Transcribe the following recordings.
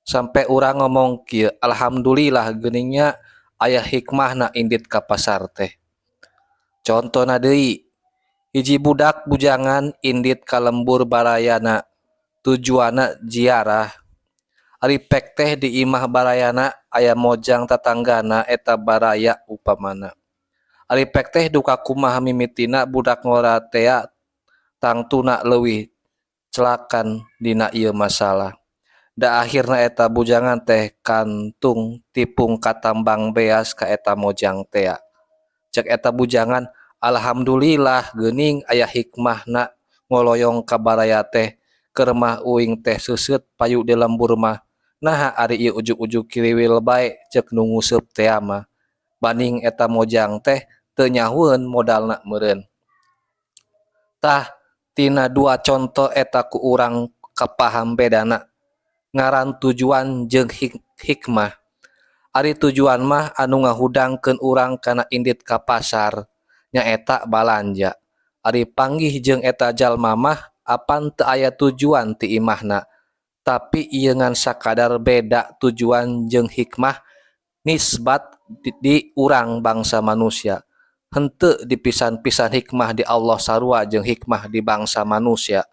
sampai orang ngomong kieu alhamdulillah geningnya aya hikmahna indit ka pasar teh. Contona deui hiji budak bujangan indit ka lembur barayana tujuana ziarah. Ari pek teh di imah barayana aya mojang tatanggana eta baraya upamana. Ari pek teh duka kumaha mimitina budak ngora tea tangtuna leuwih celakan dina ieu masalah. Da akhirna eta bujangan teh kantung tipung katambang beas ka eta mojang tea. Cek eta bujangan alhamdulillah geuning aya hikmahna ngoloyong ka baraya teh keur mah uing teh seuseut payu di lembur mah. Naha ari ieu ujug-ujug kiriwil bae cek nu nguseup tea mah. Banding eta mojang teh teu nyahueun modalna meureun. Tah tina dua contoh eta ku urang kapaham bedana ngaran tujuan jeung hikmah. Ari tujuan mah anu ngahudangkeun urang kana indit ka pasar nyaeta balanja. Ari panggih jeung eta jalma mah apan teu aya tujuan ti imahna, tapi ieu ngan sakadar beda tujuan jeung hikmah nisbat di urang bangsa manusia. Henteu dipisan-pisan hikmah di Allah sarua jeung hikmah di bangsa manusia.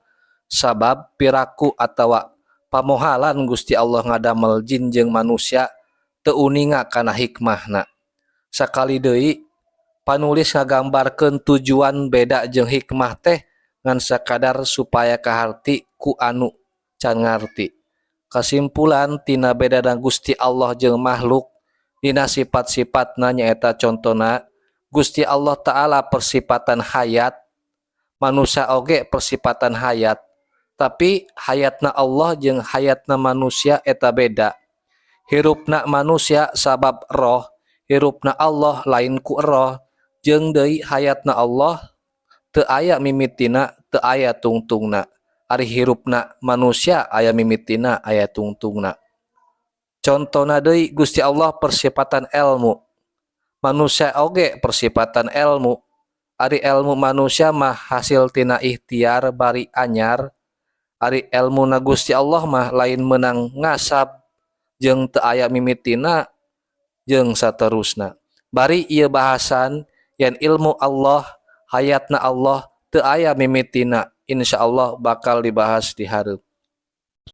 Sabab piraku atawa pamohalan Gusti Allah ngadamel jin jeung manusia teu uninga kana hikmahna. Sakali deui panulis ngagambarkeun tujuan beda jeung hikmah teh ngan sakadar supaya kaharti ku anu can ngarti. Kasimpulan tina bedana Gusti Allah jeung makhluk dina sifat-sifatna nyaeta contona Gusti Allah Ta'ala persifatan hayat, manusia oge persifatan hayat. Tapi hayatna Allah jeung hayatna manusia eta beda. Hirupna manusia sabab roh, hirupna Allah lain ku roh, jeung deui hayatna Allah teu aya mimitina, teu aya tungtungna. Ari hirupna manusia aya mimitina, aya tungtungna. Contona deui Gusti Allah persifatan ilmu. Manusia oge persifatan ilmu. Ari ilmu manusia mah hasil tina ikhtiar bari anyar. Ari ilmu na Gusti Allah mah lain menang ngasab jeung teu aya mimitina jeung saterusna. Bari ieu bahasan yen ilmu Allah, hayatna Allah teu aya mimitina, insyaallah bakal dibahas di hareup.